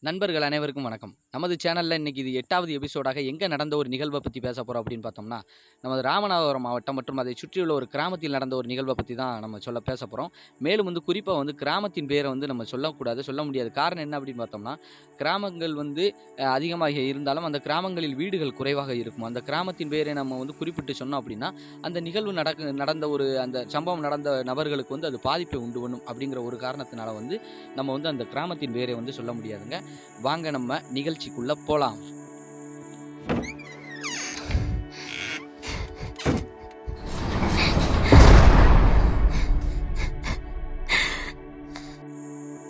நண்பர்கள் அனைவருக்கும் வணக்கம். நமது சேனல்ல இன்னைக்கு இது 8வது எபிசோடாக எங்க நடந்த ஒரு நிகழ்வ பத்தி பேச போறோம் அப்படின்னு பார்த்தோம்னா, நமது ராமநாதபுரம் மாவட்டம் மற்றும் அதை சுற்றியுள்ள ஒரு கிராமத்தில் நடந்த ஒரு நிகழ்வ பத்தி தான் நம்ம பேச போறோம். மேலும் குறிப்பா கிராமத்தின் பேர நம்ம சொல்லக்கூடாது, சொல்ல முடியாது. காரணம் என்ன அப்படின்னு பார்த்தோம்னா, கிராமங்கள் அதிகமாக இருந்தாலும் அந்த கிராமங்களில் வீடுகள் குறைவாக இருக்கும். அந்த கிராமத்தின் பெயரை நம்ம குறிப்பிட்டு சொன்னோம் அப்படின்னா, அந்த நிகழ்வு நடந்த அந்த சம்பவம் நடந்த நபர்களுக்கு அது பாதிப்பை உண்டு பண்ணும் அப்படிங்கிற ஒரு காரணத்தினால நம்ம அந்த கிராமத்தின் பெயரை சொல்ல முடியாதுங்க. வாங்க நம்ம நிகழ்ச்சிக்குள்ள போலாம்.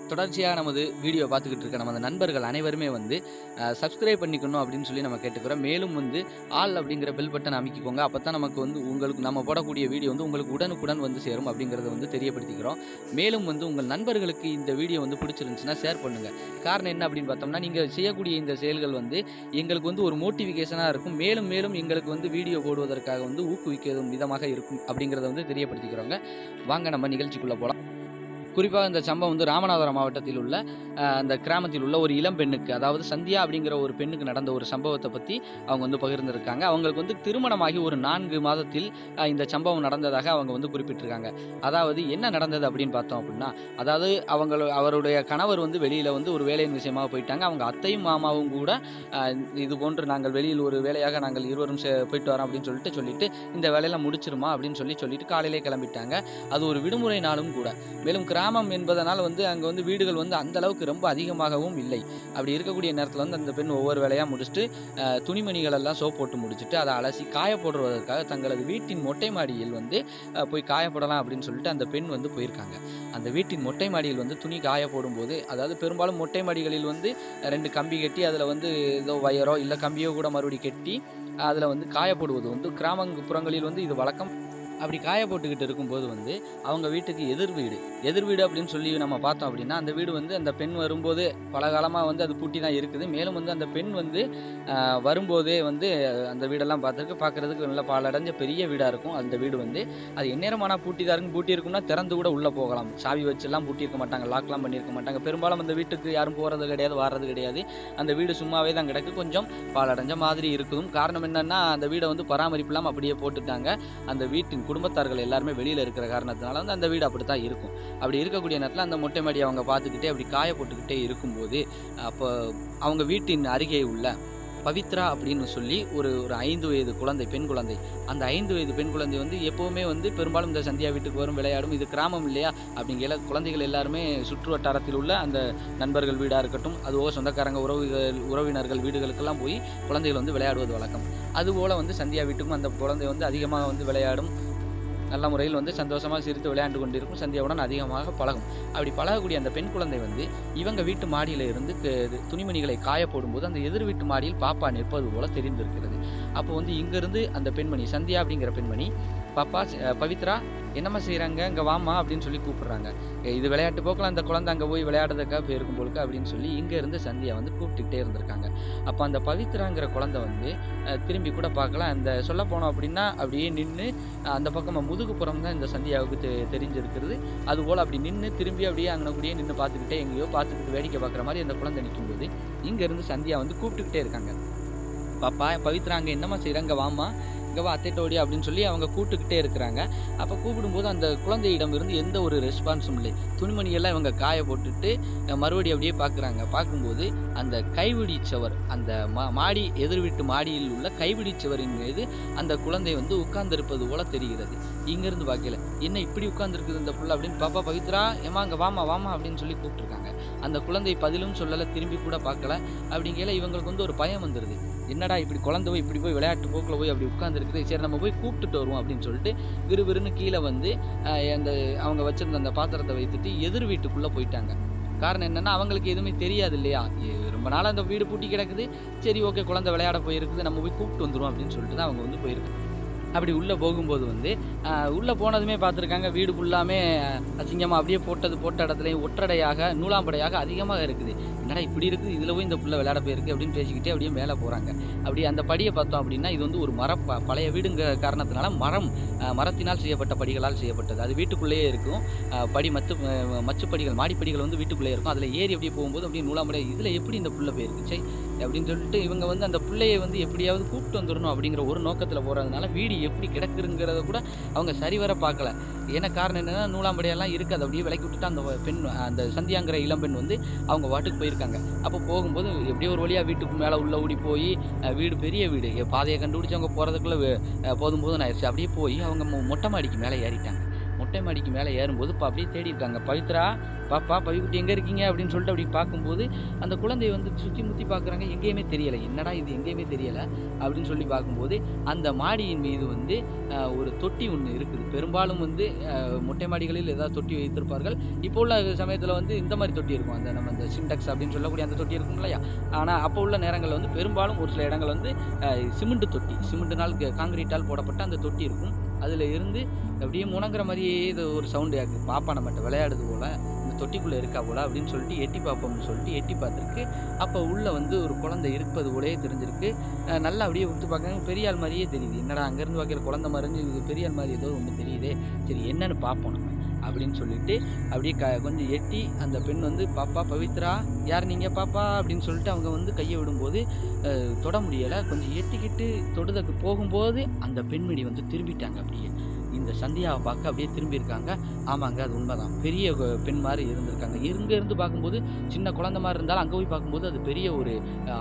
தொடர்ச்சியாக நமது வீடியோ பார்த்துக்கிட்டு இருக்க நமது நண்பர்கள் அனைவருமே சப்ஸ்கிரைப் பண்ணிக்கணும் அப்படின்னு சொல்லி நம்ம கேட்டுக்கிறோம். மேலும் ஆல் அப்படிங்கிற பெல் பட்டன் அமைக்கிக்கோங்க. அப்போ தான் நமக்கு உங்களுக்கு நம்ம போடக்கூடிய வீடியோ உங்களுக்கு உடனுக்குடன் சேரும் அப்படிங்கிறத தெரியப்படுத்திக்கிறோம். மேலும் உங்கள் நண்பர்களுக்கு இந்த வீடியோ பிடிச்சிருந்துச்சுன்னா ஷேர் பண்ணுங்கள். காரணம் என்ன அப்படின்னு பார்த்தோம்னா, நீங்கள் செய்யக்கூடிய இந்த செயல்கள் எங்களுக்கு ஒரு மோட்டிவேஷனாக இருக்கும். மேலும் மேலும் எங்களுக்கு வீடியோ போடுவதற்காக ஊக்குவிக்கும் விதமாக இருக்கும் அப்படிங்கிறத தெரியப்படுத்திக்கிறோங்க. வாங்க நம்ம நிகழ்ச்சிக்குள்ளே போகலாம். குறிப்பாக இந்த சம்பவம் ராமநாதபுரம் மாவட்டத்தில் உள்ள அந்த கிராமத்தில் உள்ள ஒரு இளம் பெண்ணுக்கு, அதாவது சந்தியா அப்படிங்கிற ஒரு பெண்ணுக்கு நடந்த ஒரு சம்பவத்தை பற்றி அவங்க பகிர்ந்திருக்காங்க. அவங்களுக்கு திருமணமாகி ஒரு 4 மாதத்தில் இந்த சம்பவம் நடந்ததாக அவங்க குறிப்பிட்டிருக்காங்க. அதாவது என்ன நடந்தது அப்படின்னு பார்த்தோம் அப்படின்னா, அதாவது அவருடைய கணவர் வெளியில் ஒரு வேலையின் விஷயமாக போயிட்டாங்க. அவங்க அத்தையும் மாமாவும் கூட இது போன்று நாங்கள் வெளியில் ஒரு வேலையாக நாங்கள் இருவரும் போயிட்டு வரோம் அப்படின்னு சொல்லிட்டு இந்த வேலையெல்லாம் முடிச்சிருமா அப்படின்னு சொல்லிட்டு காலையிலே கிளம்பிட்டாங்க. அது ஒரு விடுமுறை நாளும் கூட. மேலும் கிராமம் என்பதனால் அங்கே வீடுகள் அந்த அளவுக்கு ரொம்ப அதிகமாகவும் இல்லை. அப்படி இருக்கக்கூடிய நேரத்தில் அந்த பெண் ஒவ்வொரு வேலையாக முடிச்சுட்டு துணிமணிகள் எல்லாம் சோப் போட்டு முடிச்சுட்டு அதை அலசி காய போடுவதற்காக தங்களது வீட்டின் மொட்டை மாடியில் போய் காய போடலாம் அப்படின்னு சொல்லிட்டு அந்த பெண் போயிருக்காங்க. அந்த வீட்டின் மொட்டை மாடியில் துணி காய போடும்போது, அதாவது பெரும்பாலும் மொட்டை மாடிகளில் 2 கம்பி கட்டி அதில் ஏதோ வயரோ இல்லை கம்பியோ கூட மறுபடி கட்டி அதில் காய போடுவது கிராமப்புறங்களில் இது வழக்கம். அப்படி காய போட்டுக்கிட்டு இருக்கும்போது அவங்க வீட்டுக்கு எதிர் வீடு அப்படின்னு சொல்லி நம்ம பார்த்தோம் அப்படின்னா, அந்த வீடு அந்த பெண் வரும்போது பல காலமாக அது பூட்டி தான் இருக்குது. மேலும் அந்த பெண் வரும்போதே அந்த வீடெல்லாம் பார்க்கறதுக்கு நல்ல பாலடைஞ்ச பெரிய வீடாக இருக்கும். அந்த வீடு அது எந்நேரமானால் பூட்டி தான் இருக்கும். பூட்டி இருக்கும்னா திறந்து கூட உள்ளே போகலாம். சாவி வச்செல்லாம் பூட்டியிருக்க மாட்டாங்க, லாக்லாம் பண்ணியிருக்க மாட்டாங்க. பெரும்பாலும் அந்த வீட்டுக்கு யாரும் போகிறது கிடையாது, வர்றது கிடையாது. அந்த வீடு சும்மாவே தான் கிடக்கு, கொஞ்சம் பாலடைஞ்ச மாதிரி இருக்கும். காரணம் என்னன்னா, அந்த வீடை பராமரிப்பு இல்லாமல் அப்படியே போட்டுட்டாங்க. அந்த வீட்டின் குடும்பத்தார்கள் எல்லாருமே வெளியில் இருக்கிற காரணத்தினால அந்த வீடு அப்படித்தான் இருக்கும். அப்படி இருக்கக்கூடிய நேரத்தில் அந்த மொட்டை மாடியை அவங்க பார்த்துக்கிட்டே அப்படி காய போட்டுக்கிட்டே இருக்கும்போது, அப்போ அவங்க வீட்டின் அருகே உள்ள பவித்ரா அப்படின்னு சொல்லி ஒரு 5 வயது குழந்தை, பெண் குழந்தை. அந்த 5 வயது பெண் குழந்தை எப்போவுமே பெரும்பாலும் இந்த சந்தியா வீட்டுக்கு வரும், விளையாடும். இது கிராமம் இல்லையா அப்படிங்கிற குழந்தைகள் எல்லாருமே சுற்று வட்டாரத்தில் உள்ள அந்த நண்பர்கள் வீடாக இருக்கட்டும், அதுவோ சொந்தக்காரங்க உறவினர்கள் வீடுகளுக்கெல்லாம் போய் குழந்தைகள் விளையாடுவது வழக்கம். அதுபோல் சந்தியா வீட்டுக்கும் அந்த குழந்தை அதிகமாக விளையாடும். நல்ல முறையில் சந்தோஷமாக சிரித்து விளையாண்டு கொண்டிருக்கும். சந்தியாவுடன் அதிகமாக பழகும். அப்படி பழகக்கூடிய அந்த பெண் குழந்தை இவங்க வீட்டு மாடியில் இருந்து துணிமணிகளை காய போடும்போது அந்த எதிர் வீட்டு மாடியில் பாப்பா நிற்பது போல தெரிந்திருக்கிறது. அப்போ இங்கிருந்து அந்த பெண்மணி, சந்தியா அப்படிங்கிற பெண்மணி, பாப்பா பவித்ரா என்னம்மா செய்கிறாங்க, இங்கே வாமா அப்படின்னு சொல்லி கூப்பிட்றாங்க. இது விளையாட்டு போக்கில் அந்த குழந்தை அங்கே போய் விளையாடுறதுக்காக போயிருக்கும் போலுக்கு அப்படின்னு சொல்லி இங்கேருந்து சந்தியா கூப்பிட்டுக்கிட்டே இருந்திருக்காங்க. அப்போ அந்த பவித்ராங்கிற குழந்தை திரும்பி கூட பார்க்கலாம். அந்த சொல்ல போனோம் அப்படின்னா அப்படியே நின்று அந்த பக்கம் முதுகுப்புறம் தான் இந்த சந்தியாவுக்கு தெரிஞ்சிருக்கிறது. அதுபோல் அப்படி நின்று திரும்பி அப்படியே அங்கனக்கூடியே நின்று பார்த்துக்கிட்டே எங்கேயோ பார்த்துக்கிட்டு வேடிக்கை பார்க்குற மாதிரி அந்த குழந்தை நிற்கும்போது இங்கேருந்து சந்தியா கூப்பிட்டுக்கிட்டே இருக்காங்க. பாப்பா பவித்ரா அங்கே என்னம்மா செய்கிறாங்க, வாமா இங்கேவா அத்தைட்டோடி அப்படின்னு சொல்லி அவங்க கூப்பிட்டுக்கிட்டே இருக்கிறாங்க. அப்போ கூப்பிடும்போது அந்த குழந்தையிடம் இருந்து எந்த ஒரு ரெஸ்பான்ஸும் இல்லை. துணிமணியெல்லாம் இவங்க காய போட்டுட்டு மறுபடியும் அப்படியே பார்க்குறாங்க. பார்க்கும்போது அந்த கைவிடி சுவர், அந்த மாடி எதிர் வீட்டு மாடியில் உள்ள கைவிடி சுவரின் மீது அந்த குழந்தை உட்கார்ந்திருப்பது போல தெரிகிறது. இங்கேருந்து பார்க்கல, என்ன இப்படி உட்கார்ந்துருக்குது இந்த புள்ள அப்படின்னு, பாப்பா பவித்ரா ஏமா அங்கே வாமா வாமா அப்படின்னு சொல்லி கூப்பிட்டுருக்காங்க. அந்த குழந்தை பதிலும் சொல்லலை, திரும்பி கூட பார்க்கல. அப்படிங்கல இவங்களுக்கு ஒரு பயம் வந்துடுது. என்னடா இப்படி குழந்தை இப்படி போய் விளையாட்டு போக்கில் போய் அப்படி உட்கார்ந்துருக்குது, சரி நம்ம போய் கூப்பிட்டுட்டு வருவோம் அப்படின்னு சொல்லிட்டு விறுவிறுன்னு கீழே அந்த அவங்க வச்சிருந்த அந்த பாத்திரத்தை வைத்துட்டு எதிர் வீட்டுக்குள்ளே போயிட்டாங்க. காரணம் என்னன்னா, அவங்களுக்கு எதுவுமே தெரியாது இல்லையா, ரொம்ப நாள் அந்த வீடு பூட்டி கிடக்குது, சரி ஓகே குழந்தை விளையாட போயிருக்குது, நம்ம போய் கூப்பிட்டு வந்துடுவோம் அப்படின்னு சொல்லிட்டு தான் அவங்க போயிருக்காங்க. அப்படி உள்ளே போகும்போது உள்ளே போனதுமே பார்த்துருக்காங்க, வீடு ஃபுல்லாமே அசிங்கமாக அப்படியே போட்ட இடத்துலையும் ஒற்றடையாக நூலாம்படையாக அதிகமாக இருக்குது. என்னடா இப்படி இருக்குது, இதில் போய் இந்த புள்ள விளையாட போயிருக்கு அப்படின்னு பேசிக்கிட்டே அப்படியே மேலே போகிறாங்க. அப்படியே அந்த படியை பார்த்தோம் அப்படின்னா இது வந்து ஒரு பழைய வீடுங்கிற காரணத்தினால மரத்தினால் செய்யப்பட்ட படிகளால் செய்யப்பட்டது. அது வீட்டுக்குள்ளேயே இருக்கும். மச்சு படிகள், மாடிப்படிகள் வந்து வீட்டுக்குள்ளேயே இருக்கும். அதில் ஏறி அப்படியே போகும்போது அப்படியே நூலாம்படியா இதில் எப்படி இந்த புள்ள போயிருக்குச்சே அப்படின்னு சொல்லிட்டு இவங்க வந்து அந்த பிள்ளையை வந்து எப்படியாவது கூப்பிட்டு வந்துடணும் அப்படிங்கிற ஒரு நோக்கத்தில் போகிறதுனால வீடு எப்படி கிடக்குங்கிறத கூட அவங்க சரிவர பார்க்கல. ஏன்னா காரணம் என்னென்னா நூலாம்படியெல்லாம் இருக்குது. அதை அப்படியே விலக்கி விட்டுட்டு அந்த சந்தியாங்கிற இளம்பெண் வந்து அவங்க வாட்டுக்கு போயிருக்காங்க. அப்போ போகும்போது எப்படியோ ஒரு வழியாக வீட்டுக்கு மேலே உள்ள ஓடி போய் வீடு பெரிய வீடு, பாதையை கண்டுபிடிச்சி அவங்க போகிறதுக்குள்ளே போதும் ஆயிடுச்சு. அப்படியே போய் அவங்க மொட்டை மாடிக்கு மேலே ஏறிட்டாங்க. மொட்டை மாடிக்கு மேலே ஏறும்போது இப்போ அப்படியே தேடி இருக்காங்க. பவித்ரா, பாப்பா, பவிக்குட்டி எங்கே இருக்கீங்க அப்படின்னு சொல்லிட்டு அப்படி பார்க்கும்போது அந்த குழந்தைய வந்து சுற்றி முற்றி பார்க்குறாங்க. எங்கேயுமே தெரியலை. என்னடா இது எங்கேயுமே தெரியலை அப்படின்னு சொல்லி பார்க்கும்போது அந்த மாடியின் மீது வந்து ஒரு தொட்டி ஒன்று இருக்குது. பெரும்பாலும் வந்து மொட்டை மாடிகளில் ஏதாவது தொட்டி வைத்திருப்பார்கள். இப்போ உள்ள சமயத்தில் வந்து இந்த மாதிரி தொட்டி இருக்கும். நம்ம இந்த சிண்டெக்ஸ் அப்படின்னு சொல்லக்கூடிய அந்த தொட்டி இருக்கும் இல்லையா. ஆனால் அப்போ உள்ள நேரங்களில் வந்து பெரும்பாலும் ஒரு சில இடங்கள் வந்து சிமெண்ட் தொட்டி, சிமெண்ட்னால் காங்கிரீட்டால் போடப்பட்ட அந்த தொட்டி இருக்கும். அதில் இருந்து அப்படியே முணங்குற மாதிரியே இது ஒரு சவுண்டு ஆகுது. பாப்பா நம்மகிட்ட விளையாடுது போல், இந்த தொட்டிக்குள்ளே இருக்கா போல் அப்படின்னு சொல்லிட்டு எட்டி பார்ப்போம்னு சொல்லிட்டு எட்டி பார்த்துருக்கு. அப்போ உள்ளே வந்து ஒரு குழந்தை இருப்பது போலே தெரிஞ்சிருக்கு. நல்லா அப்படியே விட்டு பார்க்குறாங்க. பெரிய ஆள் மாதிரியே தெரியுது. என்னடா அங்கேருந்து பார்க்குற குழந்தை மாதிரி இது பெரிய ஆள் மாதிரி ஏதோ ஒன்று தெரியுதே, சரி என்னன்னு பார்ப்போம் நம்ம அப்படின்னு சொல்லிட்டு அப்படியே கொஞ்சம் எட்டி அந்த பெண் வந்து பாப்பா, பவித்ரா, யார் நீங்கள் பாப்பா அப்படின்னு சொல்லிட்டு அவங்க வந்து கையை விடும்போது தொட முடியலை. கொஞ்சம் எட்டிக்கிட்டு தொடுதற்கு போகும்போது அந்த பெண்மணி வந்து திரும்பிட்டாங்க. அப்படியே இந்த சந்தியாவை பார்க்க அப்படியே திரும்பியிருக்காங்க. ஆமாங்க, அது உண்மைதான். பெரிய பெண் மாதிரி இருந்திருக்காங்க. இருந்து பார்க்கும்போது சின்ன குழந்தை மாதிரி இருந்தாலும் அங்கே போய் பார்க்கும்போது அது பெரிய ஒரு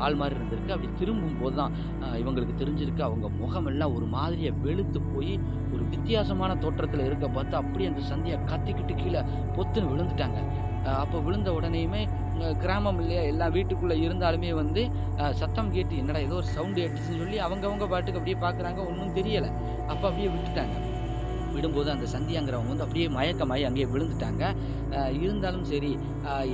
ஆள் மாதிரி இருந்திருக்கு. அப்படி திரும்பும்போது தான் இவங்களுக்கு தெரிஞ்சிருக்கு. அவங்க முகமெல்லாம் ஒரு மாதிரியை வெளுத்து போய் ஒரு வித்தியாசமான தோற்றத்தில் இருக்க பார்த்து அப்படியே அந்த சந்தியா கத்திக்கிட்டு கீழே பொத்துன்னு விழுந்துட்டாங்க. அப்போ விழுந்த உடனேயுமே கிராமம் இல்லையா, எல்லா வீட்டுக்குள்ளே இருந்தாலுமே வந்து சத்தம் கேட்டு என்னடா ஏதோ ஒரு சவுண்டு கேட்டுச்சுன்னு சொல்லி அவங்கவுங்க பாட்டுக்கு அப்படியே பார்க்குறாங்க. ஒன்றும் தெரியலை. அப்போ அப்படியே விட்டுட்டாங்க. விடும்போது அந்த சந்தியாங்கிறவங்க வந்து அப்படியே மயக்கமாயி அங்கேயே விழுந்துட்டாங்க. இருந்தாலும் சரி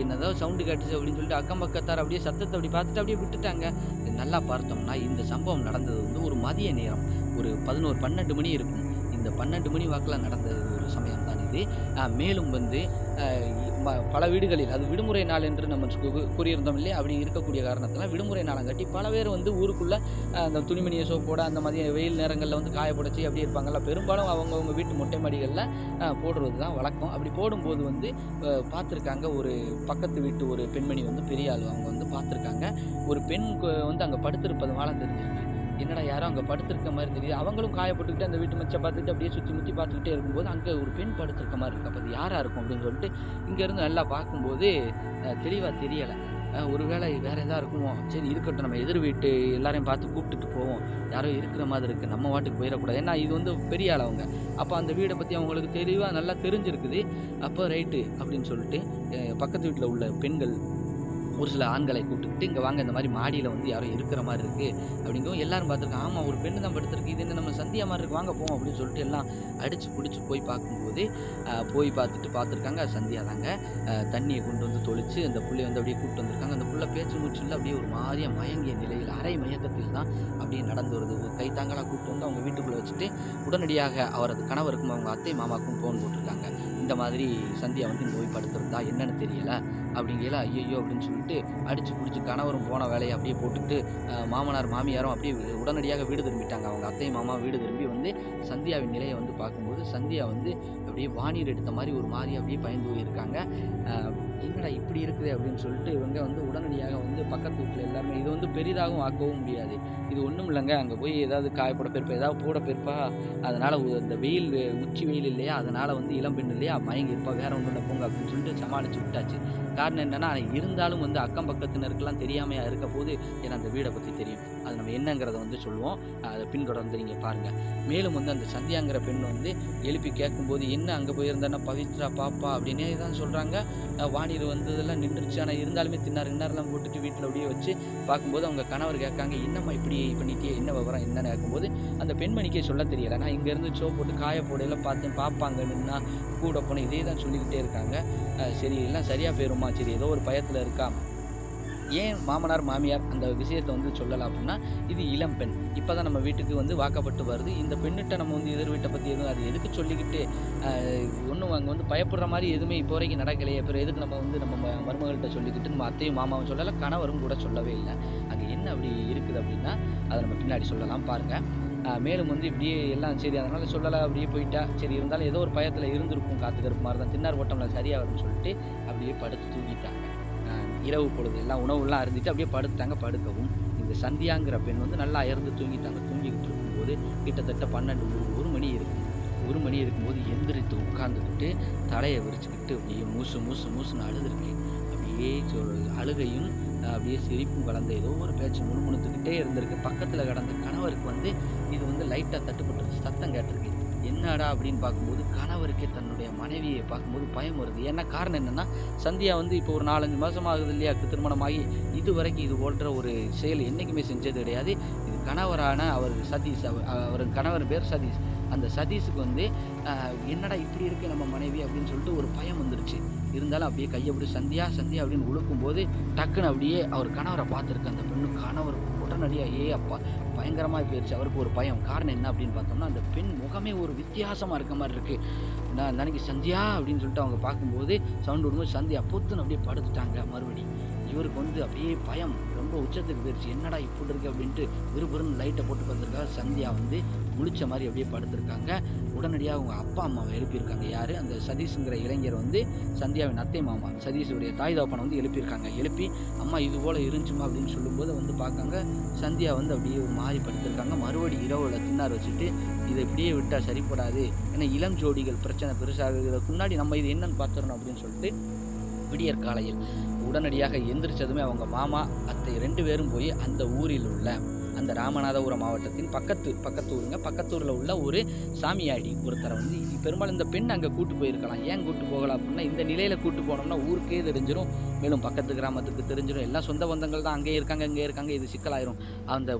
என்னதான் சவுண்டு கேட்டுச்சு அப்படின்னு சொல்லிட்டு அக்கம் பக்கத்தார் அப்படியே சத்தத்தை அப்படி பார்த்துட்டு அப்படியே விட்டுட்டாங்க. நல்லா பார்த்தோம்னா இந்த சம்பவம் நடந்தது வந்து ஒரு மதிய நேரம், ஒரு 11-12 மணி இருக்கும். இந்த 12 மணி வாக்கில் நடந்த ஒரு சமயம் தான் இது. மேலும் வந்து பல வீடுகளில் அது விடுமுறை நாள் என்று நம்ம கூறியிருந்தோம் இல்லையா. அப்படி இருக்கக்கூடிய காரணத்தில் விடுமுறை நாளங்காட்டி பல பேர் வந்து ஊருக்குள்ளே அந்த துணிமணியை சோப்போட அந்த மதிய வெயில் நேரங்களில் வந்து காயப்படைச்சி அப்படி இருப்பாங்கள்ல. பெரும்பாலும் அவங்கவுங்க வீட்டு மொட்டை மாடிகளில் போடுறது தான் வழக்கம். அப்படி போடும்போது வந்து பார்த்துருக்காங்க, ஒரு பக்கத்து வீட்டு ஒரு பெண்மணி வந்து பெரிய ஆள் அவங்க வந்து பார்த்துருக்காங்க. ஒரு பெண் வந்து அங்கே படுத்திருப்பதுனால தெரிஞ்சிருக்கு. என்னடா யாரும் அங்கே படுத்திருக்க மாதிரி தெரியுது. அவங்களும் காயப்பட்டுக்கிட்டு அந்த வீட்டு மச்சை பார்த்துக்கிட்டு அப்படியே சுற்றி முற்றி பார்த்துக்கிட்டே இருக்கும்போது அங்கே ஒரு பெண் படுத்திருக்க மாதிரி இருக்குது. அப்போ அது யாராக இருக்கும் அப்படின்னு சொல்லிட்டு இங்கேருந்து நல்லா பார்க்கும்போது தெளிவாக தெரியலை. ஒருவேளை வேறு எதாவது இருக்குமோ, சரி இருக்கட்டும், நம்ம எதிர் வீட்டு எல்லாரையும் பார்த்து கூப்பிட்டுட்டு போவோம், யாரோ இருக்கிற மாதிரி இருக்குது, நம்ம வாட்டுக்கு போயிடக்கூடாது. ஏன்னா இது வந்து பெரிய ஆள் அவங்க. அப்போ அந்த வீடை பற்றி அவங்களுக்கு தெளிவாக நல்லா தெரிஞ்சிருக்குது. அப்போ ரைட்டு அப்படின்னு சொல்லிட்டு பக்கத்து வீட்டில் உள்ள பெண்கள் ஒரு சில ஆண்களை கூப்பிட்டுக்கிட்டு இங்கே வாங்க, இந்த மாதிரி மாடியில் வந்து யாரோ இருக்கிற மாதிரி இருக்குது அப்படிங்கவும் எல்லாரும் பார்த்துருக்காங்க. ஆமாம், ஒரு பெண்ணு தான் படுத்துருக்கு, இது என்ன நம்ம சந்தியா மாதிரி இருக்குது, வாங்க போவோம் அப்படின்னு சொல்லிட்டு எல்லாம் அடித்து பிடிச்சி போய் பார்க்கும்போது போய் பார்த்துருக்காங்க. சந்தியா தாங்க. தண்ணியை கொண்டு வந்து தொளிச்சு அந்த புள்ளையை வந்து அப்படியே கூப்பிட்டு வந்திருக்காங்க. அந்த புள்ள பேச்சு மூச்சில் அப்படியே ஒரு மாதிரியாக மயங்கிய நிலையில் அரை மயக்கத்தில் தான் அப்படியே நடந்து வருது. ஒரு கைத்தாங்களாக கூப்பிட்டு வந்து அவங்க வீட்டுக்குள்ளே வச்சுட்டு உடனடியாக அவரது கணவருக்கும் அவங்க அத்தை மாமாவுக்கும் ஃபோன் போட்டிருக்காங்க. இந்த மாதிரி சந்தியா வந்து இங்கே போய் படுத்துருந்தா என்னன்னு தெரியலை அப்படிங்கல. ஐயோ அப்படின்னு சொல்லிட்டு அடித்து பிடிச்சி கணவரும் போன வேலையை அப்படியே போட்டுக்கிட்டு மாமனார் மாமியாரும் அப்படியே உடனடியாக வீடு திரும்பிட்டாங்க. அவங்க அத்தை மாமா வீடு திரும்பி வந்து சந்தியாவின் நிலையை வந்து பார்க்கும்போது சந்தியா வந்து அப்படியே வானீர் எடுத்த மாதிரி ஒரு மாதிரி அப்படியே பயந்து போயிருக்காங்க. என்னடா இப்படி இருக்குது அப்படின்னு சொல்லிட்டு இவங்க வந்து உடனடியாக வந்து பக்கத்து வீட்டில் எல்லாருமே இது வந்து பெரிதாகவும் ஆக்கவும் முடியாது. இது ஒன்றும் இல்லைங்க, அங்கே போய் ஏதாவது காயப்போட போயிருப்பா, ஏதாவது போட போயிருப்பா, அதனால் அந்த வெயில் உச்சி வெயில் இல்லையா, அதனால் வந்து இளம்பெண் இல்லையா மயங்கி இருப்பா, வேற ஒன்றும் இல்லை போங்க அப்படின்னு சொல்லிட்டு சமாளித்து விட்டாச்சு. காரணம் என்னென்னா இருந்தாலும் வந்து அக்கம் பக்கத்தினருக்கெல்லாம் தெரியாமையா இருக்க போது, ஏன்னா அந்த வீடை பற்றி தெரியும், அது நம்ம என்னங்கிறத வந்து சொல்லுவோம். அதை பின்தொடர்ந்து நீங்கள் பாருங்கள். மேலும் வந்து அந்த சந்தியாங்கிற பெண் வந்து எழுப்பி கேட்கும்போது என்ன அங்கே போயிருந்தேன்னா பவித்ரா பாப்பா அப்படின்னே தான் சொல்கிறாங்க. வானீர் வந்ததெல்லாம் நின்றுச்சு. ஆனால் இருந்தாலுமே தின்னாரெல்லாம் போட்டுட்டு வீட்டில் அப்படியே வச்சு பார்க்கும்போது அவங்க கணவர் கேட்காங்க, என்னம்மா இப்படி பண்ணிட்டே, என்ன விவரம் என்னன்னு கேட்கும்போது அந்த பெண்மணிக்கே சொல்ல தெரியலை. நான் இங்கேருந்து சோ போட்டு காய போடையில் பார்த்தேன், பார்ப்பாங்க நின்னா கூட போனேன், இதே தான் சொல்லிக்கிட்டே இருக்காங்க. சரி எல்லாம் சரியாக போயிருமா, சரி ஏதோ ஒரு பயத்தில் இருக்கா ஏன் மாமனார், மாமியார் அந்த விஷயத்த வந்து சொல்லல அப்டின்னா, இது இளம் பெண். இப்ப தான் நம்ம வீட்டுக்கு வந்து வாக்கப்பட்டு வருது. இந்த பெண்ணிட்ட நம்ம வந்து எதிர் வீட்ட பத்தி எதுவும் அது எதுக்கு சொல்லிக்கிட்டு, ஒண்ணும் அங்க வந்து பயப்படுற மாரி எதுவுமே இப்போ வரைக்கும் நடக்கலையே. அப்புறம் எதுக்கு நம்ம வந்து நம்ம மருமகள்ட்ட சொல்லிக்கிட்டு, நம்ம அத்தையும், மாமாவும் சொல்லல. கணவரும் கூட சொல்லவே இல்ல. அங்க என்ன அப்படி இருக்குது அப்டின்னா, அத நம்ம பின்னாடி சொல்லலாம் பாருங்க. மேலும் வந்து இப்படியே எல்லாம் சரி அதனால சொல்லல அப்படியே போயிட்டா. சரி இருந்தாலும் ஏதோ ஒரு பயத்துல இருந்திருக்கும். காத்து கருப்பு மாரி தான். திண்ணார் ஓட்டம்ல சரியா வரும்னு சொல்லிட்டு, அப்படியே படுத்து தூங்கிட்டாங்க. அ இரவு பொழுது எல்லாம் உணவுலாம் அருந்திட்டு அப்படியே படுத்துட்டாங்க. படுக்கவும், இந்த சந்தியாங்கிற பெண் வந்து நல்லா அயர்ந்து தூங்கிட்டாங்க. தூங்கிக்கிட்டு இருக்கும்போது கிட்டத்தட்ட 12, 1 மணி இருக்கும். 1 மணி இருக்கும்போது எந்திரித்து உட்கார்ந்துக்கிட்டு, தலைய விரிச்சுக்கிட்டு அப்படியே மூசு மூசு மூசுன்னு அழுதுருக்கு. அப்படியே அழுகையும் அப்படியே சிரிப்பும் கலந்த ஏதோ ஒரு பேச்சு முணுமுணுத்துக்கிட்டே இருந்திருக்கு. பக்கத்துல கிடந்த கணவருக்கு வந்து இது வந்து லைட்டா தட்டுப்பட்டுருச்சு. சத்தம் கேட்டிருக்கு. என்னடா அப்படின்னு பார்க்கும்போது, கணவருக்கே தன்னுடைய மனைவியை பார்க்கும்போது பயம் வருது. ஏன்னா காரணம் என்னன்னா, சந்தியா வந்து இப்போ ஒரு 4, 5 மாசம் ஆகுது இல்லையா திருமணமாகி. இதுவரைக்கும் இது போன்ற ஒரு செயல் என்னைக்குமே செஞ்சது கிடையாது. இது கணவரான அவர் சதீஷ். அவர் கணவர் பேர் சதீஷ். அந்த சதீஷுக்கு வந்து என்னடா இப்படி இருக்கு நம்ம மனைவி அப்படின்னு சொல்லிட்டு ஒரு பயம் வந்துருச்சு. இருந்தாலும் அப்படியே கைய பிடிச்சு சந்தியா, சந்தியா அப்படின்னு உழுக்கும்போது, டக்குனு அப்படியே அவர் கணவர பார்த்துருக்கு அந்த பெண்ணு. கணவர் உடனடியா அப்பா! பயங்கரமா போயிருச்சு. அவருக்கு ஒரு பயம். காரணம் என்ன அப்படின்னு பார்த்தோம்னா, அந்த பெண் முகமே ஒரு வித்தியாசமா இருக்க மாரி இருக்கு. நான் அந்த அன்னைக்கு சந்தியா அப்படின்னு சொல்லிட்டு அவங்க பார்க்கும்போது, சவுண்ட் விடும்போது சந்தியா பொத்துன்னு அப்படியே படுத்துட்டாங்க மறுபடி. இவருக்கு வந்து அப்படியே பயம் ரொம்ப உச்சத்துக்கு போயிருச்சு. என்னடா இப்படி இருக்கு அப்படின்ட்டு விறுவிறுன்னு லைட்ட போட்டு பார்த்துருக்காரு. சந்தியா வந்து முழிச்ச மாரி அப்படியே படுத்திருக்காங்க. உடனடியா அவங்க அப்பா, அம்மாவ எழுப்பியிருக்காங்க. யாரு? அந்த சதீஷ்ங்கிற இளைஞர் வந்து சந்தியாவின் அத்தை மாமா. சதீஷுடைய தாய் தகப்பன வந்து எழுப்பியிருக்காங்க. எழுப்பி, "அம்மா இது போல இருந்துச்சும்மா" அப்படின்னு சொல்லும்போது வந்து பார்க்காங்க, சந்தியா வந்து அப்படியே ஒரு மாறி படுத்திருக்காங்க. மறுபடி இரவுல திண்ணார் வச்சுட்டு, "இத இப்படியே விட்டா சரிப்படாது. ஏன்னா இளம் ஜோடிகள் பிரச்சனை பெருசாகுறதுக்கு முன்னாடி நம்ம இது என்னன்னு பார்த்துறணும்" அப்படின்னு சொல்லிட்டு, விடியற் காலையில் உடனடியாக எந்திரிச்சதுமே அவங்க மாமா, அத்தை 2 பேரும் போய் அந்த ஊரில் உள்ள அந்த ராமநாதபுரம் மாவட்டத்தின் பக்கத்து ஊருங்க. பக்கத்து ஊர்ல உள்ள ஒரு சாமியாடி ஒருத்தர வந்து பெரும்பாலும் இந்த பெண் அங்க கூட்டு போயிருக்கலாம். ஏன் கூட்டு போகல அப்டின்னா, இந்த நிலையில கூட்டு போனோம்னா ஊருக்கே தெரிஞ்சிரும். மேலும் பக்கத்து கிராமத்துக்கு தெரிஞ்சிரும். எல்லாம் சொந்த பந்தங்கள் தான் அங்கே இருக்காங்க, இங்கே இருக்காங்க. இது சிக்கலாயிரும். அந்த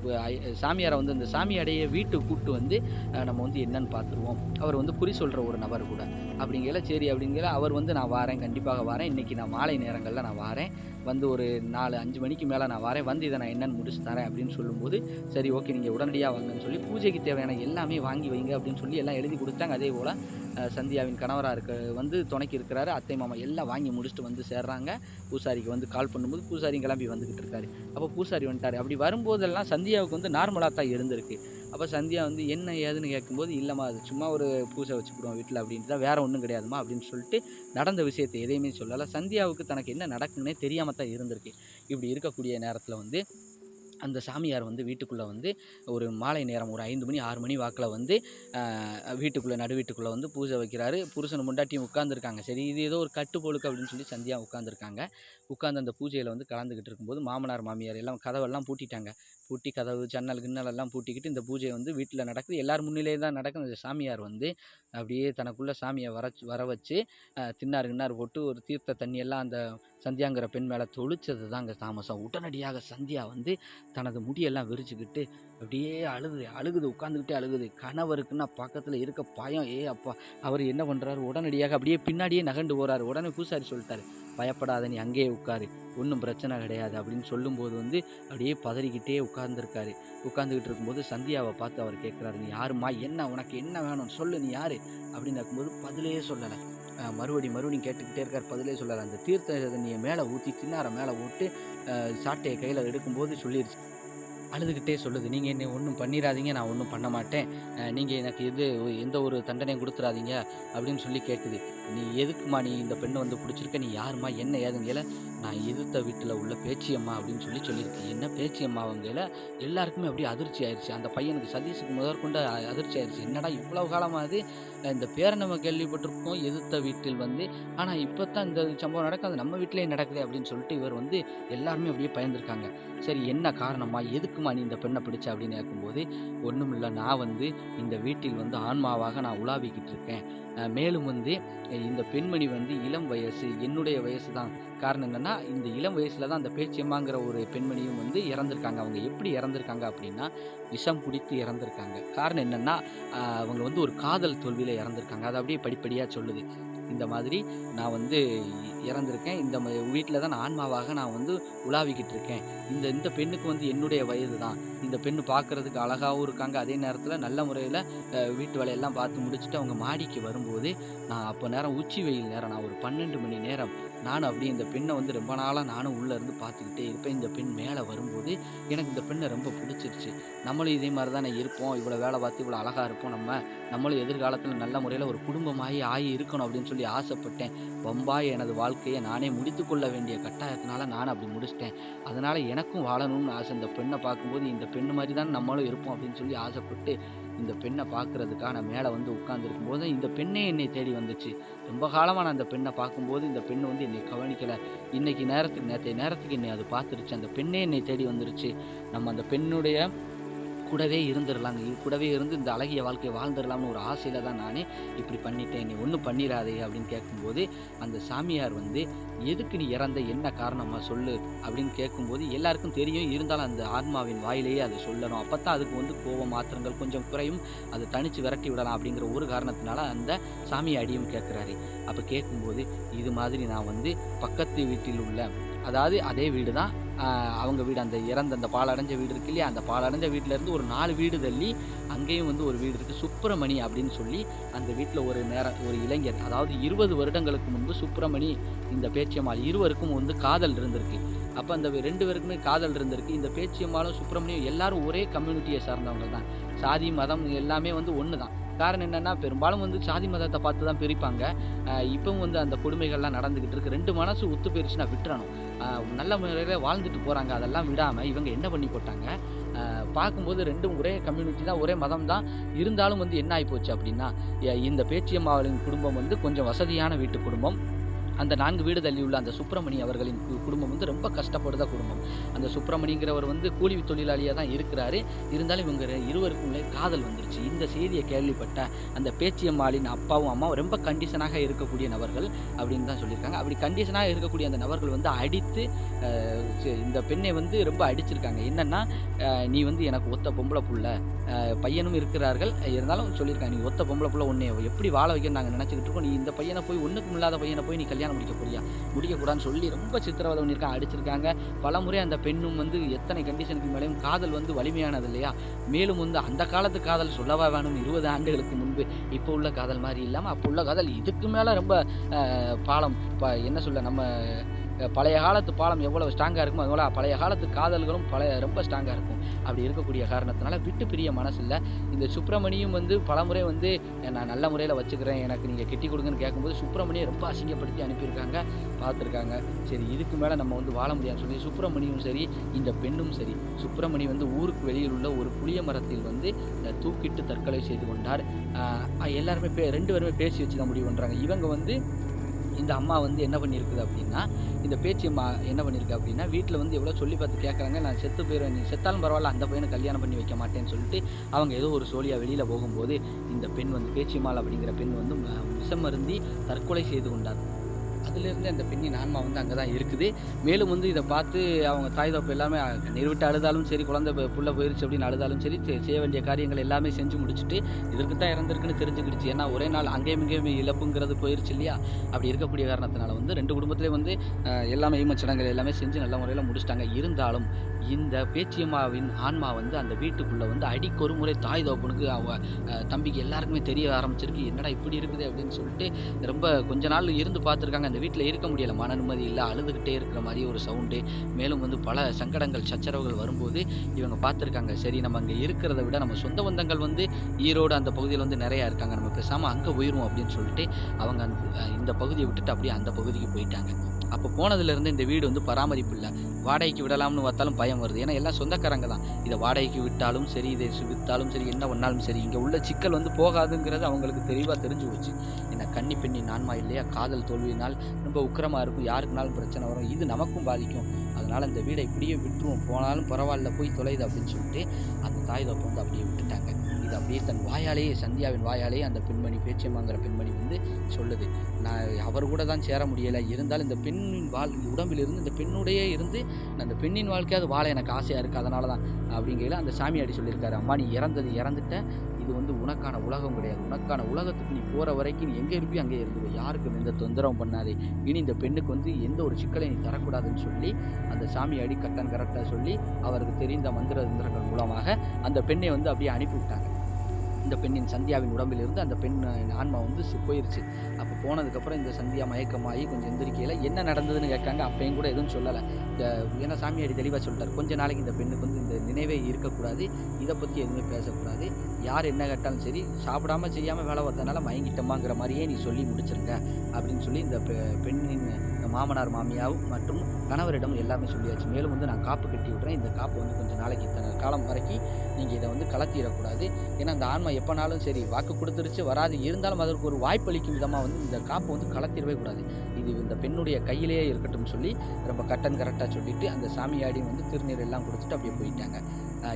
சாமியார வந்து அந்த சாமியாடைய வீட்டுக்கு கூட்டு வந்து நம்ம வந்து என்னன்னு பார்த்துருவோம். அவர் வந்து குறி சொல்ற ஒரு நபர் கூட. அப்படிங்கையில சரி அப்படிங்கையில அவர் வந்து நான் வாரேன், கண்டிப்பாக வாரேன். இன்னைக்கு நான் மாலை நேரங்கள்ல நான் வாரேன். வந்து ஒரு 4, 5 மணிக்கு மேல நான் வாரேன். வந்து இத நான் என்னன்னு முடிச்சு தரேன் அப்படின்னு சொல்லும்போது, சரி ஓகே நீங்க உடனடியா வாங்கன்னு சொல்லி பூஜைக்கு தேவையான எல்லாமே வாங்கி வைங்க அப்படின்னு சொல்லி எல்லாம் எழுதி குடுத்தாங்க. அதேபோல சந்தியாவின் கணவரா வந்து துணைக்கு இருக்கிறாரு. அத்தை, மாமா எல்லாம் வாங்கி முடிச்சுட்டு வந்து சேர்றாங்க. பூசாரிக்கு வந்து கால் பண்ணும்போது பூசாரியும் கிளம்பி வந்துகிட்டு இருக்காரு. அப்ப பூசாரி வந்துட்டாரு. அப்படி வரும்போதெல்லாம் சந்தியாவுக்கு வந்து நார்மலா தான் இருந்திருக்கு. அப்ப சந்தியா வந்து என்ன ஏதுன்னு கேட்கும்போது, "இல்லம்மா அது சும்மா ஒரு பூசை வச்சுக்கிடுவோம் வீட்ல அப்படின்ட்டு தான். வேற ஒண்ணும் கிடையாதும்மா" அப்படின்னு சொல்லிட்டு நடந்த விஷயத்த எதையுமே சொல்லல. சந்தியாவுக்கு தனக்கு என்ன நடக்குன்னே தெரியாம தான் இருந்திருக்கு. இப்படி இருக்கக்கூடிய நேரத்துல வந்து அந்த சாமியார் வந்து வீட்டுக்குள்ள வந்து ஒரு மாலை நேரம் ஒரு 5 மணி 6 மணி வாக்குல வந்து வீட்டுக்குள்ள நடு வீட்டுக்குள்ள வந்து பூஜை வைக்கிறாரு. புருஷனும் பொண்டாட்டியும் உட்கார்ந்துருக்காங்க. சரி இது ஏதோ ஒரு கட்டுப்பொழுக்கு அப்படின்னு சொல்லி சந்தியா உட்கார்ந்துருக்காங்க. உட்கார்ந்து அந்த பூஜையில வந்து கலந்துகிட்டு இருக்கும்போது மாமனார், மாமியார் எல்லாம் கதவெல்லாம் பூட்டிட்டாங்க. பூட்டி கதவு, ஜன்னல் கின்னல் எல்லாம் பூட்டிக்கிட்டு இந்த பூஜை வந்து வீட்ல நடக்குது. எல்லார் முன்னிலையில தான் நடக்குது. அந்த சாமியார் வந்து அப்படியே தனக்குள்ள சாமிய வர வச்சு திண்ணாறு கிண்ணாறு போட்டு ஒரு தீர்த்த தண்ணி எல்லாம் அந்த சந்தியாங்கிற பெண் மேல தெளிச்சது தான் அங்க தாமசம். உடனடியாக சந்தியா வந்து தனது முடியெல்லாம் விரிச்சுக்கிட்டு அப்படியே அழுகுது. உட்கார்ந்துகிட்டே அழுகுது. கணவருக்குன்னா பக்கத்துல இருக்க பயம். அப்பா! அவரு என்ன பண்றாரு, உடனடியாக அப்படியே பின்னாடியே நகண்டு போறாரு. உடனே பூசாரி சொல்லிட்டாரு, "பயப்படாத நீ அங்கேயே உட்காரு. ஒண்ணும் பிரச்சனை கிடையாது" அப்படின்னு சொல்லும்போது வந்து அப்படியே பதறிக்கிட்டே உட்கார்ந்துருக்காரு. உட்கார்ந்துகிட்டு இருக்கும்போது சந்தியாவ பார்த்து அவர் கேட்கிறாரு, "நீ யாரும்மா? என்ன உனக்கு என்ன வேணும்? சொல்லு நீ யாரு?" அப்படின்னு கேட்கும்போது பதிலே சொல்லல. மறுபடியும் கேட்டுக்கிட்டே இருக்காரு. பதிலே சொல்லல. அந்த தீர்த்த தண்ணிய மேல ஊத்தி திண்ணார மேல போட்டு சாட்டைய கையில எடுக்கும்போது சொல்லிருச்சு. அழுதுகிட்டே சொல்லுது, "நீங்க என்னைய ஒண்ணும் பண்ணிறாதீங்க. நான் ஒண்ணும் பண்ண மாட்டேன். நீங்க எனக்கு எந்த ஒரு தண்டனையும் குடுத்துறாதீங்க" அப்படின்னு சொல்லி கேட்குது. "நீ எதுக்கும்மா நீ இந்த பெண்ண வந்து புடிச்சிருக்க? நீ யாரும்மா? என்ன ஏதுங்கையில, நான் எதிர்த்த வீட்டுல உள்ள பேச்சியம்மா" அப்படின்னு சொல்லியிருக்கு. என்ன பேச்சியம்மாவுங்கையில எல்லாருக்குமே அப்படியே அதிர்ச்சி ஆயிருச்சு. அந்த பையனுக்கு சதீஷுக்கு முதற்கொண்டு அதிர்ச்சி ஆயிருச்சு. என்னடா இவ்வளவு காலமா அது இந்த பேர நம்ம கேள்விப்பட்டிருக்கோம் எதிர்த்த வீட்டில் வந்து. ஆனா இப்பத்தான் இந்த சம்பவம் நடக்குது. அது நம்ம வீட்டிலேயே நடக்குதே அப்படின்னு சொல்லிட்டு இவர் வந்து எல்லாருமே அப்படியே பயந்துருக்காங்க. சரி என்ன காரணம்மா? எதுக்கும்மா நீ இந்த பெண்ண பிடிச்ச? அப்படின்னு கேட்கும்போது, ஒண்ணுமில்ல நான் வந்து இந்த வீட்டில் வந்து ஆன்மாவாக நான் உலாவிக்கிட்டு இருக்கேன். மேலும் வந்து இந்த பெண்மணி வந்து இளம் வயசு, என்னுடைய வயசு தான். காரணம் என்னன்னா, இந்த இளம் வயசுல தான் அந்த பேச்சியம்மாங்கிற ஒரு பெண்மணியும் வந்து இறந்திருக்காங்க. அவங்க எப்படி இறந்திருக்காங்க அப்படின்னா, விஷம் குடித்து இறந்திருக்காங்க. காரணம் என்னன்னா, அவங்க வந்து ஒரு காதல் தோல்வியில இறந்திருக்காங்க. அத அப்படியே படிப்படியா சொல்லுது. இந்த மாதிரி நான் வந்து இறந்திருக்கேன். இந்த வீட்டில் தான் ஆன்மாவாக நான் வந்து உலாவிக்கிட்டு இருக்கேன். இந்த பெண்ணுக்கு வந்து என்னுடைய வயது தான். இந்த பெண்ணு பார்க்குறதுக்கு அழகாகவும் இருக்காங்க. அதே நேரத்தில் நல்ல முறையில் வீட்டு வேலையெல்லாம் பார்த்து முடிச்சுட்டு அவங்க மாடிக்கு வரும்போது, நான் அப்போ நேரம் உச்சி வெயில் நேரம். நான் ஒரு 12 மணி நேரம் நானும் அப்படியே இந்த பெண்ணை வந்து ரொம்ப நாளாக நானும் உள்ளே இருந்து பார்த்துக்கிட்டே இருப்பேன். இந்த பெண் மேலே வரும்போது எனக்கு இந்த பெண்ணை ரொம்ப பிடிச்சிருச்சு. நம்மளும் இதே மாதிரி தானே இருப்போம். இவ்வளோ வேலை பார்த்து இவ்வளோ அழகாக இருப்போம். நம்மளும் எதிர்காலத்தில் நல்ல முறையில் ஒரு குடும்பமாகி இருக்கணும் அப்படின்னு சொல்லி ஆசைப்பட்டேன். வம்பாய் எனது வாழ்க்கையை நானே முடித்துக்கொள்ள வேண்டிய கட்டாயத்தினால நான் அப்படி முடிச்சிட்டேன். அதனால் எனக்கும் வாழணும்னு ஆசை. இந்த பெண்ணை பார்க்கும்போது இந்த பெண்ணு மாதிரி தான் நம்மளும் இருப்போம் அப்படின்னு சொல்லி ஆசைப்பட்டு இந்த பெண்ணை பார்க்குறதுக்காக நான் மேலே வந்து உட்கார்ந்துருக்கும்போது இந்த பெண்ணே என்னை தேடி வந்துச்சு. ரொம்ப காலமாக நான் அந்த பெண்ணை பார்க்கும்போது இந்த பெண் வந்து என்னை கவனிக்கலை. நேற்றைய நேரத்துக்கு என்னை அது பார்த்துருச்சு. அந்த பெண்ணே என்னை தேடி வந்துருச்சு. நம்ம அந்த பெண்ணுடைய கூடவே இருந்துடலாங்க. கூடவே இருந்து இந்த அழகிய வாழ்க்கையை வாழ்ந்துடலாம்னு ஒரு ஆசையில் தான் நானே இப்படி பண்ணிட்டேன். நீ ஒன்றும் பண்ணிடாதே அப்படின்னு கேட்கும்போது அந்த சாமியார் வந்து, எதுக்கு நீ இறந்த, என்ன காரணமா சொல்லு அப்படின்னு கேட்கும்போது, எல்லாருக்கும் தெரியும், இருந்தாலும் அந்த ஆன்மாவின் வாயிலேயே அதை சொல்லணும். அப்போ தான் அதுக்கு வந்து கோபம் ஆத்திரங்கள் கொஞ்சம் குறையும், அதை தனித்து விரட்டி விடலாம் அப்படிங்கிற ஒரு காரணத்தினால அந்த சாமியாடியும் கேட்குறாரு. அப்போ கேட்கும்போது, இது மாதிரி நான் வந்து பக்கத்து வீட்டில் உள்ள, அதாவது அதே வீடு தான் அவங்க வீடு, அந்த பாழடைஞ்ச வீடு இருக்கு இல்லையா, அந்த பாழடைஞ்ச வீட்டிலேருந்து ஒரு 4 வீடு தள்ளி அங்கேயும் வந்து ஒரு வீடு இருக்குது, சுப்பிரமணி அப்படின்னு சொல்லி. அந்த வீட்டில் ஒரு இளைஞர், அதாவது 20 வருடங்களுக்கு முன்பு சுப்பிரமணி இந்த பேச்சியம்மாள் இருவருக்கும் வந்து காதல் இருந்திருக்கு. அப்போ அந்த 2 பேருக்குமே காதல் இருந்திருக்கு. இந்த பேச்சியம்மாளும் சுப்பிரமணியும் எல்லாரும் ஒரே கம்யூனிட்டியை சார்ந்தவங்க தான். சாதி மதம் எல்லாமே வந்து ஒன்று தான். காரணம் என்னென்னா, பெரும்பாலும் வந்து சாதி மதத்தை பார்த்து தான் பிரிப்பாங்க. இப்பவும் வந்து அந்த கொடுமைகள்லாம் நடந்துக்கிட்டு இருக்குது. 2 மனசு ஒத்து போயிருச்சுன்னா விட்டுறணும். நல்ல முறையில் வாழ்ந்துட்டு போகிறாங்க. அதெல்லாம் விடாமல் இவங்க என்ன பண்ணி போட்டாங்க, பார்க்கும்போது 2ம் ஒரே கம்யூனிட்டி தான், ஒரே மதம் தான். இருந்தாலும் வந்து என்ன ஆகிப்போச்சு அப்படின்னா, இந்த பேச்சியம்மாவின் குடும்பம் வந்து கொஞ்சம் வசதியான வீட்டு குடும்பம். அந்த 4 வீடு தள்ளி உள்ள அந்த சுப்பிரமணி அவர்களின் குடும்பம் வந்து ரொம்ப கஷ்டப்படுத குடும்பம். அந்த சுப்பிரமணிங்கிறவர் வந்து கூலி தொழிலாளியாக தான் இருக்கிறாரு. இருந்தாலும் இவங்க இருவருக்குள்ளே காதல் வந்துருச்சு. இந்த செய்தியை கேள்விப்பட்ட அந்த பேச்சியம்மாளின் அப்பாவும் அம்மாவும் ரொம்ப கண்டிஷனாக இருக்கக்கூடிய நபர்கள் அப்படின்னு தான் சொல்லியிருக்காங்க. அப்படி கண்டிஷனாக இருக்கக்கூடிய அந்த நபர்கள் வந்து அடித்து இந்த பெண்ணை வந்து ரொம்ப அடிச்சிருக்காங்க. என்னென்னா, நீ வந்து எனக்கு ஒத்த பொம்பளை புள்ள, பையனும் இருக்கிறார்கள், இருந்தாலும் சொல்லியிருக்காங்க, நீ ஒத்த பொம்பளை புள்ள, உன்னை எப்படி வாழ வைக்கணும்னு நாங்கள் நினச்சிக்கிட்டு இருக்கோம். நீ இந்த பையனை போய், ஒன்றுக்கும் இல்லாத பையனை போய் நீ கல்யாணம் முடிக்க போறியா, முடிக்கக்கூடாதுன்னு சொல்லி ரொம்ப சித்திரவதை பண்ணியிருக்காங்க, அடிச்சிருக்காங்க. பலமுறை அந்த பெண்ணும் வந்து எத்தனை கண்டிஷனுக்கு மேலேயும், காதல் வந்து வலிமையானது இல்லையா, மேலும் வந்து அந்த காலத்து காதல் சொல்லவா வேணும், 20 ஆண்டுகளுக்கு முன்பு. இப்போ உள்ள காதல் மாதிரி இல்லாமல் அப்போ உள்ள காதல் இதுக்கு மேலே ரொம்ப பாலம், என்ன சொல்ல, நம்ம பழைய காலத்து பாலம் எவ்வளவு ஸ்ட்ராங்காக இருக்குமோ அதுபோல் பழைய காலத்து காதல்களும் ரொம்ப ஸ்ட்ராங்காக இருக்கும். அப்படி இருக்கக்கூடிய காரணத்தினால விட்டு பிரிய மனசு இல்லை. இந்த சுப்பிரமணியும் வந்து பலமுறை வந்து நான் நல்ல முறையில் வச்சுக்கிறேன், எனக்கு நீங்கள் கெட்டி கொடுங்கன்னு கேட்கும்போது சுப்பிரமணியை ரொம்ப அசிங்கப்படுத்தி அனுப்பியிருக்காங்க, பார்த்துருக்காங்க. சரி, இதுக்கு மேலே நம்ம வந்து வாழ முடியாதுன்னு சொல்லி சுப்பிரமணியும் சரி, இந்த பெண்ணும் சரி, சுப்பிரமணி வந்து ஊருக்கு வெளியில் உள்ள ஒரு புளிய மரத்தில் வந்து தூக்கிட்டு தற்கொலை செய்து கொண்டார். எல்லாருமே 2 பேருமே பேசி வச்சு தான் முடிவு பண்ணுறாங்க. இவங்க வந்து, இந்த அம்மா வந்து என்ன பண்ணியிருக்குது அப்படின்னா, இந்த பேச்சியம்மா என்ன பண்ணியிருக்கு அப்படின்னா, வீட்டில் வந்து எவ்வளோ சொல்லி பார்த்து கேட்குறாங்க, நான் செத்து போயிடுவேன், நீ செத்தாலும் பரவாயில்ல, அந்த பையனை கல்யாணம் பண்ணி வைக்க மாட்டேன்னு சொல்லிட்டு அவங்க ஏதோ ஒரு சோழியாக வெளியில் போகும்போது இந்த பெண் வந்து, பேச்சியம்மாள் அப்படிங்கிற பெண் வந்து விஷமருந்தி தற்கொலை செய்து கொண்டார். அதிலிருந்து அந்த பெண்ணின் ஆன்மா வந்து அங்கே தான் இருக்குது. மேலும் வந்து இதை பார்த்து அவங்க தாய் தப்பு எல்லாமே கண்ணீர் விட்டு அழுதாலும் சரி, குழந்தை புள்ள போயிருச்சு அப்படின்னு அழுதாலும் சரி, செய்ய வேண்டிய காரியங்கள் எல்லாமே செஞ்சு முடிச்சுட்டு இதற்கு தான் இறந்துருக்குன்னு தெரிஞ்சுக்கிடுச்சு. ஏன்னா ஒரே நாள் அங்கேயும் இங்கேயும் இழப்புங்கிறது போயிருச்சு இல்லையா. அப்படி இருக்கக்கூடிய காரணத்தினால வந்து 2 குடும்பத்திலே வந்து எல்லாமே ஈமச்சடங்கள் எல்லாமே செஞ்சு நல்ல முறையில் முடிச்சிட்டாங்க. இருந்தாலும் இந்த பேச்சியம்மாவின் ஆன்மா வந்து அந்த வீட்டுக்குள்ளே வந்து அடிக்கொரு முறை தாய் தகப்பனுக்கு, தம்பிக்கு எல்லாருக்குமே தெரிய ஆரம்பிச்சிருக்கு, என்னடா இப்படி இருக்குது அப்படின்னு சொல்லிட்டு ரொம்ப கொஞ்ச நாள் இருந்து பார்த்துருக்காங்க. அந்த வீட்டில் இருக்க முடியலை, மன நிம்மதி இல்லை, அழுதுகிட்டே இருக்கிற மாதிரி ஒரு சவுண்டு. மேலும் வந்து பல சங்கடங்கள் சச்சரவுகள் வரும்போது இவங்க பார்த்துருக்காங்க, சரி நம்ம அங்கே இருக்கிறத விட நம்ம சொந்த பந்தங்கள் வந்து ஈரோடு அந்த பகுதியில் வந்து நிறையா இருக்காங்க, நம்ம பேசாமல் அங்கே போயிடுவோம் அப்படின்னு சொல்லிட்டு அவங்க இந்த பகுதியை விட்டுட்டு அப்படியே அந்த பகுதிக்கு போயிட்டாங்க. அப்போ போனதுலேருந்து இந்த வீடு வந்து பராமரிப்பு இல்லை, வாடகைக்கு விடலாம்னு பார்த்தாலும் பயம் வருது. ஏன்னா எல்லாம் சொந்தக்காரங்க தான். இதை வாடகைக்கு விட்டாலும் சரி, இதை விற்றாலும் சரி, என்ன பண்ணாலும் சரி, இங்கே உள்ள சிக்கல் வந்து போகாதுங்கிறது அவங்களுக்கு தெளிவாக தெரிஞ்சு போச்சு. ஏன்னா கன்னி பெண்ணின் ஆன்மா இல்லையா, காதல் தோல்வியினால் ரொம்ப உக்கிரமாக இருக்கும், யாருக்குனாலும் பிரச்சனை வரும், இது நமக்கும் பாதிக்கும். அதனால் இந்த வீடை இப்படியே விட்டுருவோம், போனாலும் பரவாயில்ல, போய் தொலைது அப்படின்னு சொல்லிட்டு அந்த தாய் தப்பை வந்து அப்படியே விட்டுட்டாங்க. இது அப்படியே தன் வாயாலேயே, சந்தியாவின் வாயாலேயே அந்த பெண்மணி, பேச்சியம்மாங்கிற பெண்மணி வந்து சொல்லுது, நான் அவர் கூட தான் சேர முடியலை, இருந்தாலும் இந்த பெண்ணின் உடம்பிலிருந்து இந்த பெண்ணுடையே இருந்து அந்த பெண்ணின் வாழ்க்கையாவது வாழ எனக்கு ஆசையாக இருக்குது, அதனால தான் அப்படிங்கையில் அந்த சாமியாடி சொல்லியிருக்காரு, அம்மா நீ இறந்துட்ட, இது வந்து உனக்கான உலகம் கிடையாது. உனக்கான உலகத்துக்கு நீ போற வரைக்கும் நீ எங்க இருப்பியோ அங்கே இருந்துரு. யாருக்கும் எந்த தொந்தரவும் பண்ணாதே. இனி இந்த பெண்ணுக்கு வந்து எந்த ஒரு சிக்கலையும் நீ தரக்கூடாதுன்னு சொல்லி அந்த சாமியாடி கட்டன் கரெக்டா சொல்லி அவருக்கு தெரிந்த மந்திர தந்திரங்கள் மூலமாக அந்த பெண்ணை வந்து அப்படியே அனுப்பி விட்டாங்க. இந்த பெண்ணின் சந்தியாவின் உடம்பிலிருந்து அந்த பெண் ஆன்மா வந்து போயிருச்சு. அப்போ போனதுக்கப்புறம் இந்த சந்தியா மயக்கமாகி கொஞ்சம் எந்திரிக்கையில் என்ன நடந்ததுன்னு கேட்காங்க. அப்பயும் கூட எதுவும் சொல்லலை. ஏன்னா சாமியாடி தெளிவாக சொல்லிட்டார், கொஞ்ச நாளைக்கு இந்த பெண்ணுக்கு வந்து இந்த நினைவே இருக்கக்கூடாது, இதை பற்றி எதுவுமே பேசக்கூடாது, யார் என்ன கேட்டாலும் சரி, சாப்பிடாம செய்யாமல் வேலை பார்த்தனால மயங்கிட்டோமாங்கிற மாதிரியே நீ சொல்லி முடிச்சிருங்க அப்படின்னு சொல்லி இந்த பெண்ணின் மாமனார் மாமியாவும் மற்றும் கணவரிடம் எல்லாமே சொல்லியாச்சு. மேலும் வந்து நான் காப்பு கட்டி விட்றேன், இந்த காப்பு வந்து கொஞ்சம் நாளைக்கு இத்தனை காலம் வரைக்கும் நீங்கள் இதை வந்து கலத்திடக்கூடாது. ஏன்னா அந்த ஆன்மா எப்போனாலும் சரி வாக்கு கொடுத்துருச்சு வராது, இருந்தாலும் அதற்கு ஒரு வாய்ப்பளிக்கும் விதமாக வந்து இந்த காப்பை வந்து கலத்திடவே கூடாது, இது இந்த பெண்ணுடைய கையிலேயே இருக்கட்டும் சொல்லி ரொம்ப கட்டன் கரெக்டாக சொல்லிட்டு அந்த சாமியாடி வந்து திருநீர் எல்லாம் கொடுத்துட்டு அப்படியே போயிட்டாங்க.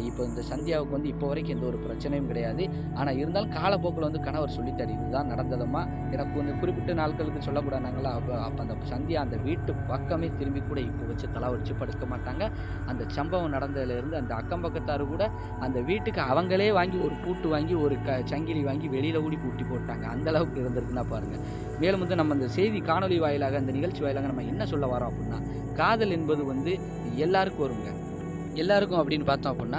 இப்போ இந்த சந்தியாவுக்கு வந்து இப்போ வரைக்கும் எந்த ஒரு பிரச்சனையும் கிடையாது. ஆனால் இருந்தாலும் காலப்போக்கில் வந்து கணவர் சொல்லிட்டார், இதுதான் நடந்ததம்மா, எனக்கு வந்து குறிப்பிட்ட நாட்களுக்கு சொல்லக்கூடாதுனாங்களா. அப்போ அந்த சந்தியா அந்த வீட்டு பக்கமே திரும்பி கூட இப்போ வச்சு தலை வச்சு படுக்க மாட்டாங்க. அந்த சம்பவம் நடந்ததுலேருந்து அந்த அக்கம் பக்கத்தார் கூட அந்த வீட்டுக்கு அவங்களே வாங்கி ஒரு பூட்டு வாங்கி ஒரு சங்கிலி வாங்கி வெளியில் ஊடி பூட்டி போட்டாங்க. அந்த அளவுக்கு இருந்திருக்குன்னா பாருங்கள். மேலும் வந்து நம்ம இந்த செய்தி காணொலி வாயிலாக அந்த நிகழ்ச்சி வாயிலாக நம்ம என்ன சொல்ல வரோம் அப்படின்னா, காதல் என்பது வந்து எல்லாருக்கும் வருங்க. எல்லாருக்கும் அப்படின்னு பார்த்தோம் அப்படின்னா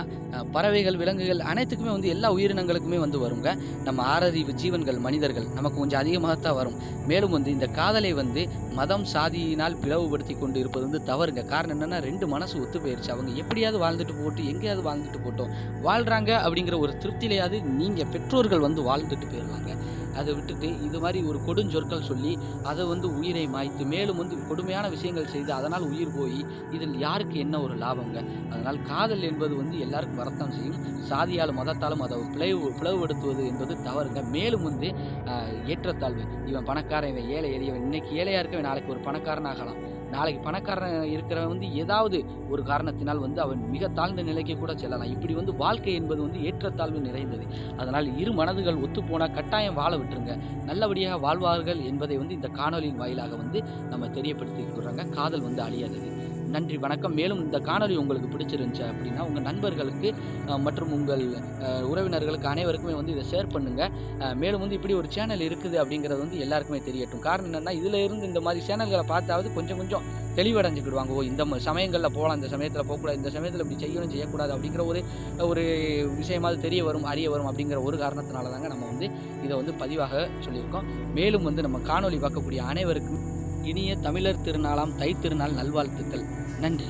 பறவைகள் விலங்குகள் அனைத்துக்குமே வந்து எல்லா உயிரினங்களுக்குமே வந்து வருங்க. நம்ம ஆறறிவு ஜீவன்கள் மனிதர்கள் நமக்கு கொஞ்சம் அதிகமாகத்தான் வரும். மேலும் வந்து இந்த காதலை வந்து மதம் சாதியினால் பிளவுபடுத்தி கொண்டு இருப்பது வந்து தவறுங்க. காரணம் என்னென்னா, ரெண்டு மனசு ஒத்து போயிடுச்சு. அவங்க எப்படியாவது வாழ்ந்துட்டு போட்டு எங்கேயாவது வாழ்ந்துட்டு போட்டோம், வாழ்கிறாங்க அப்படிங்கிற ஒரு திருப்தியிலையாவது நீங்கள் பெற்றோர்கள் வந்து வாழ்ந்துட்டு போயிடலாங்க. அதை விட்டுட்டு இது மாதிரி ஒரு கொடுஞ்சொற்கள் சொல்லி அதை வந்து உயிரை மாய்த்து மேலும் வந்து கொடுமையான விஷயங்கள் செய்து அதனால் உயிர் போய் இதில் யாருக்கு என்ன ஒரு லாபங்க. அதனால் காதல் என்பது வந்து எல்லாருக்கும் வரத்தான் செய்யும். சாதியாலும் மதத்தாலும் அதை பிளவுபடுத்துவது என்பது தவறுங்க. மேலும் வந்து ஏற்றத்தாழ்வு, இவன் பணக்காரன் இவன் ஏழை எளியவன், இன்னைக்கு ஏழையாக இருக்கவன் நாளைக்கு ஒரு பணக்காரன் ஆகலாம். நாளைக்கு பணக்காரன் இருக்கிறவன் வந்து ஏதாவது ஒரு காரணத்தினால் வந்து அவன் மிக தாழ்ந்த நிலைக்கு கூட செல்லலாம். இப்படி வந்து வாழ்க்கை என்பது வந்து ஏற்றத்தாழ்வு நிறைந்தது. அதனால் இரு மனதுகள் ஒத்துப்போனால் கட்டாயம் வாழ விட்டுருங்க, நல்லபடியாக வாழ்வார்கள் என்பதை வந்து இந்த காணொலியின் வாயிலாக வந்து நம்ம தெரியப்படுத்திக்கிறாங்க. காதல் வந்து அழியாதது. நன்றி, வணக்கம். மேலும் இந்த காணொலி உங்களுக்கு பிடிச்சிருந்துச்சு அப்படின்னா உங்கள் நண்பர்களுக்கு மற்றும் உங்கள் உறவினர்களுக்கு அனைவருக்குமே வந்து இதை ஷேர் பண்ணுங்கள். மேலும் வந்து இப்படி ஒரு சேனல் இருக்குது அப்படிங்கிறது வந்து எல்லாருக்குமே தெரியட்டும். காரணம் என்னென்னா, இதில் இருந்து இந்த மாதிரி சேனல்களை பார்த்தாவது கொஞ்சம் தெளிவடைஞ்சிக்கிடுவாங்க. ஓ, இந்த சமயங்களில் போகலாம், இந்த சமயத்தில் போகக்கூடாது, இந்த சமயத்தில் இப்படி செய்யணும் செய்யக்கூடாது அப்படிங்கிற ஒரு விஷயமாவது தெரிய வரும், அறிய வரும் அப்படிங்கிற ஒரு காரணத்தினால தாங்க நம்ம வந்து இதை வந்து பதிவாக சொல்லியிருக்கோம். மேலும் வந்து நம்ம காணொலி பார்க்கக்கூடிய அனைவருக்கும் இனிய தமிழர் திருநாளாம் தை திருநாள் நல்வாழ்த்துக்கள். நன்றி.